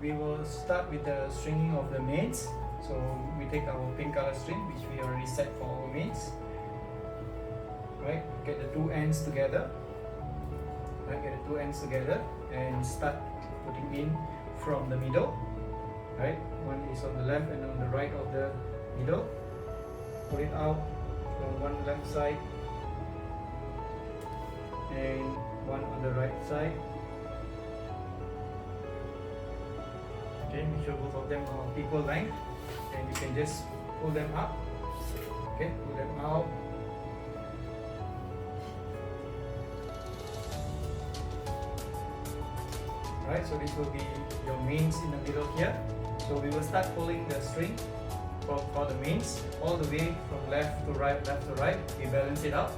we will start with the stringing of the mains. So we take our pink color string, which we already set for our mains. Right, get the two ends together. Right, get the two ends together and start putting in from the middle. Right, one is on the left and on the right of the middle. Pull it out from one left side and one on the right side. Okay, make sure both of them are of equal length, and you can just pull them up. Okay, pull them out. Right, so this will be your mains in the middle here. So we will start pulling the string for the mains all the way from left to right, we balance it out,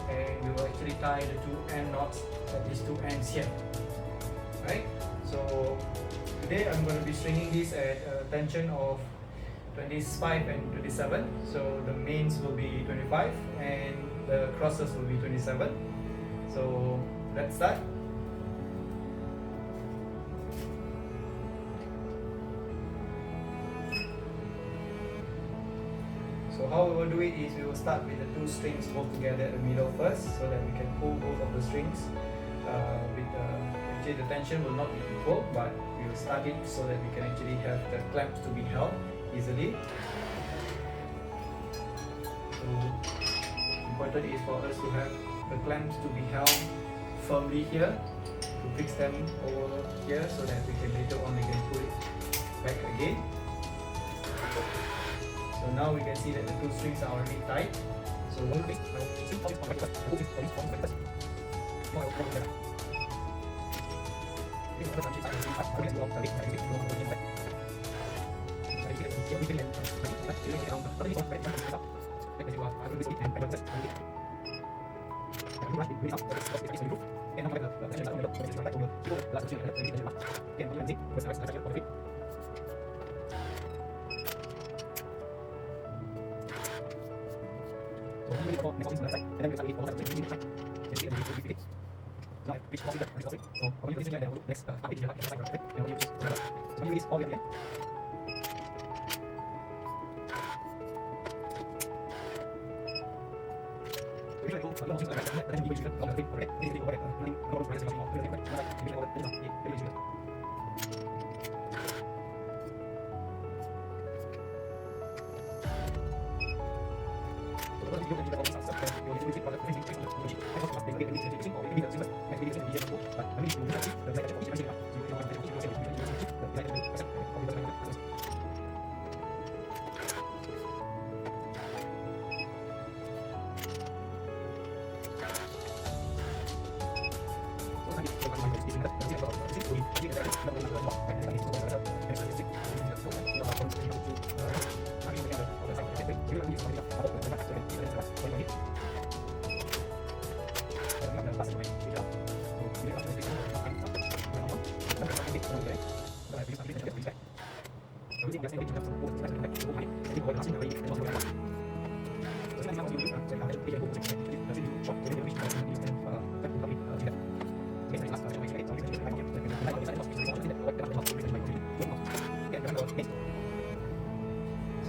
and we will actually tie the two end knots at these two ends here. Right, so today I'm going to be stringing this at a tension of 25 and 27. So the mains will be 25 and the crosses will be 27. So let's start. So how we will do it is we will start with the two strings both together at the middle first, so that we can pull both of the strings. Actually the tension will not be equal, but we will start it so that we can actually have the clamps to be held easily. So important is for us to have the clamps to be held firmly here, to fix them over here so that we can later on pull it back again. So now we can see that the two strings are already tight. So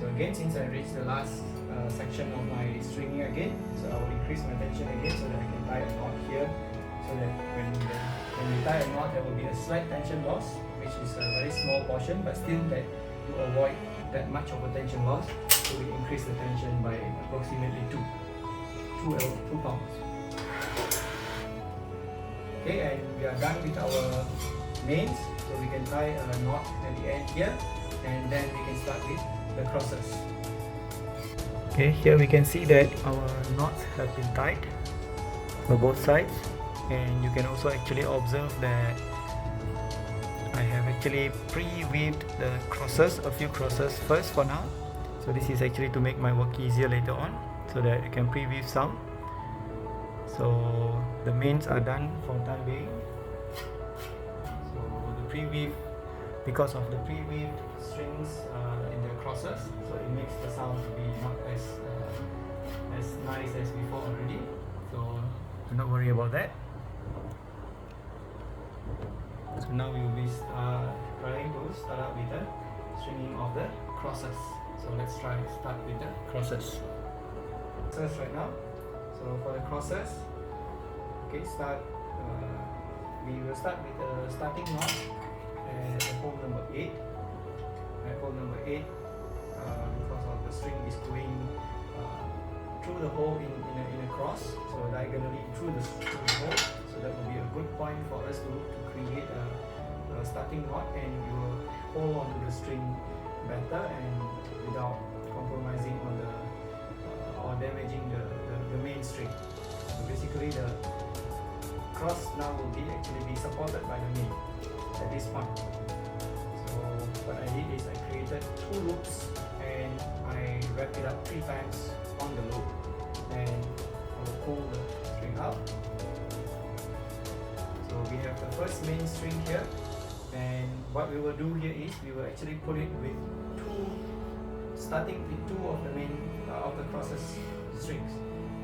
again, since I reached the last section of my stringing again, so I will increase my tension again so that I can tie a knot here, so that when we tie a knot there will be a slight tension loss, which is a very small portion, but still that to avoid that much of a tension loss, so we increase the tension by approximately 2 pounds. Okay, and we are done with our mains, so we can tie a knot at the end here, and then we can start with the crosses. Okay, here we can see that our knots have been tied for both sides, and you can also actually observe that I have actually pre-weaved the crosses, a few crosses first for now. So this is actually to make my work easier later on, so that I can pre-weave some. So the mains are done for the time being. So the pre-weave, because of the pre-weaved strings in the crosses, so it makes the sound to be not as nice as before already. So do not worry about that. So now we will be trying to start out with the stringing of the crosses. So let's start with the crosses. Right now. So for the crosses, okay, we will start with the starting knot at hole number 8. At hole number 8, because of the string is going through the hole in a cross, so diagonally through the hole. So that will be a good point for us to create a starting knot, and you will hold on to the string better and without compromising on the or damaging the main string. So basically the cross now will actually be supported by the main at this point. So what I did is I created 2 loops and I wrapped it up 3 times on the loop. Then I will pull the string out. So we have the first main string here, and what we will do here is we will actually put it with starting with 2 of the main of the crosses strings,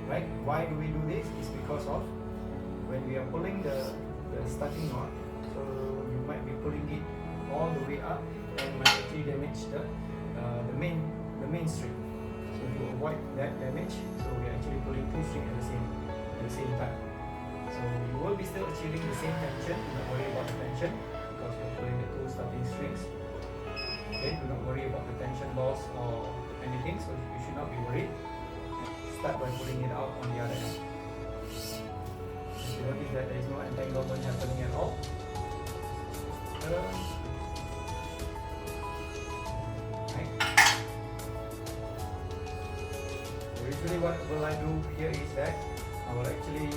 right? Why do we do this? Is because of when we are pulling the starting knot, so you might be pulling it all the way up and might actually damage the main string. So to avoid that damage, so we are actually pulling 2 strings at the same time. So you will be still achieving the same tension. Do not worry about the tension because you're pulling the 2 starting strings. Okay, do not worry about the tension loss or anything, so you should not be worried. Start by pulling it out on the other end. If you notice that there is no entanglement happening at all. Right. So usually what will I do here is that I will actually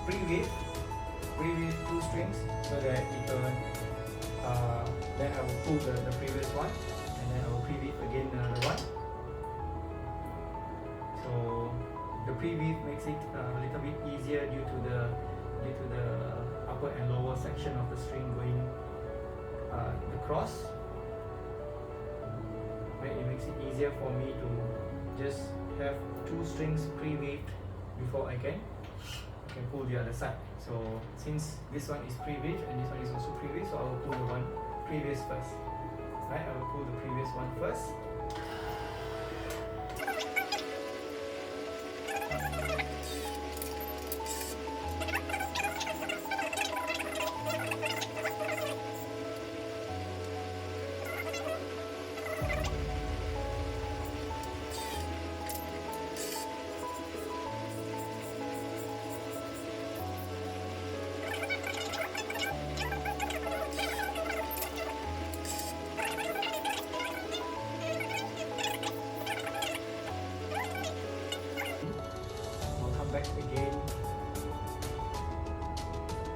pre-weave 2 strings so that it can then I will pull the previous one, and then I will pre-weave again another one. So the pre-weave makes it a little bit easier due to the upper and lower section of the string going across. Right, it makes it easier for me to just have 2 strings pre-weaved before I can pull the other side. So since this one is pre-weaved and this one is also pre-weaved, so I will pull the one previous first. Right, I will pull the previous one first. Back again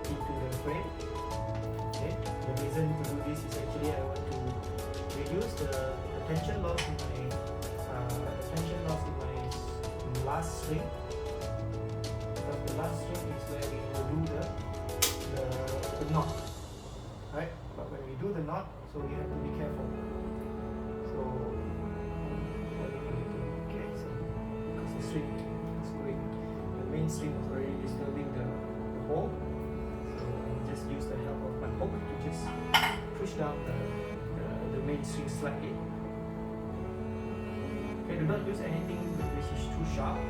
into the frame. Okay. The reason to do this is actually I want to reduce the tension loss in my last string, because the last string is where we will do the knot, right? But when we do the knot, so we have to be careful. So okay, so because the string is going, main string was already disturbing the hole, so I just use the help of my hook to just push down the main string slightly. Okay, do not use anything which is too sharp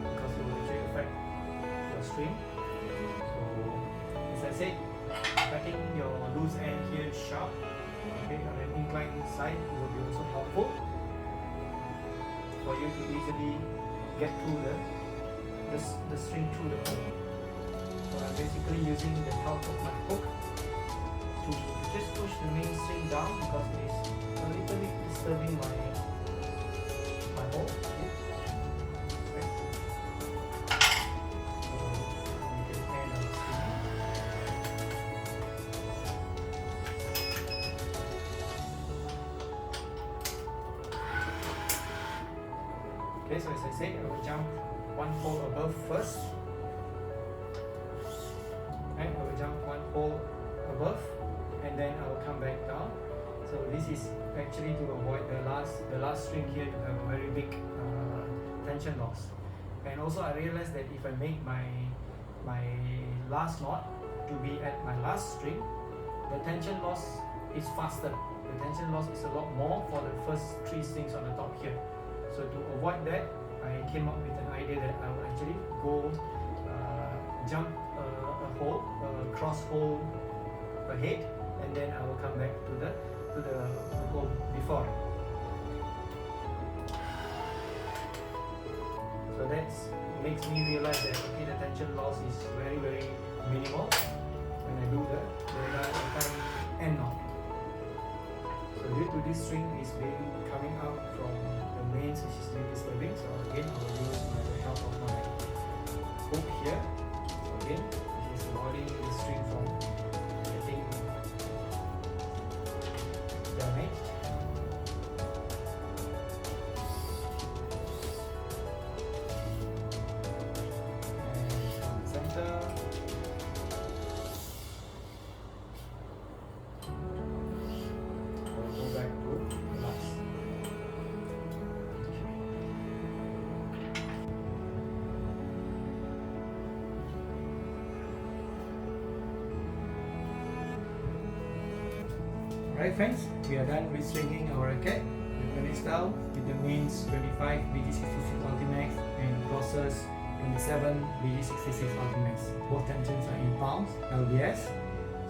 because it will actually affect your string. So as I said, cutting your loose end here sharp, okay, on an inclined side will be also helpful for you to easily get through the string through the hole. So I'm basically using the help of my hook to just push the main string down because it is a little bit disturbing my hole. Okay. So we can end our string. Okay, so as I said, I will jump 1 hole above first, and I will jump 1 hole above, and then I will come back down. So this is actually to avoid the last string here to have a very big tension loss. And also I realized that if I make my last knot to be at my last string, the tension loss is faster. The tension loss is a lot more for the first 3 strings on the top here. So to avoid that, I came up with an idea that I will actually go jump a hole, a cross hole ahead, and then I will come back to the hole before. So that makes me realize that okay, the tension loss is very minimal when I do the entire end knot. So due to this string is being coming out from the mains which is being disturbing, so again I will use the help of my hook here. So again, this is avoiding the string from getting damaged. Right friends, we are done with stringing our racket Japanese style with the mains 25 BG66 Ultimax and crosses 27 BG66 Ultimax. Both tensions are in pounds, LBS.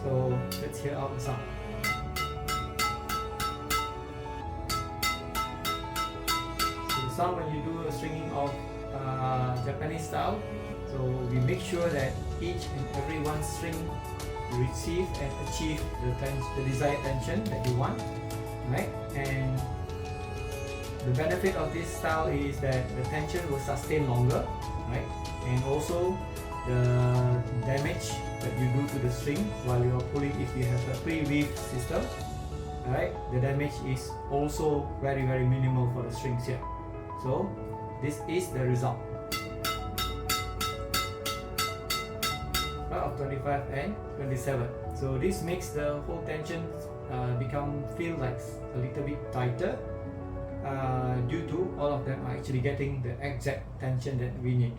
So let's hear out the sound. So the sound when you do a stringing of Japanese style, so we make sure that each and every one string receive and achieve the desired tension that you want, right? And the benefit of this style is that the tension will sustain longer, right? And also the damage that you do to the string while you are pulling, if you have a pre-weave system, right, the damage is also very minimal for the strings here. So this is the result of 25 and 27. So this makes the whole tension feel like a little bit tighter due to all of them are actually getting the exact tension that we need.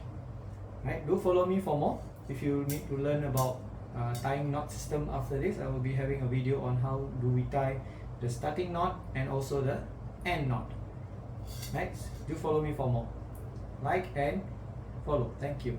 Right? Do follow me for more. If you need to learn about tying knot system after this, I will be having a video on how do we tie the starting knot and also the end knot. Right? Do follow me for more. Like and follow. Thank you.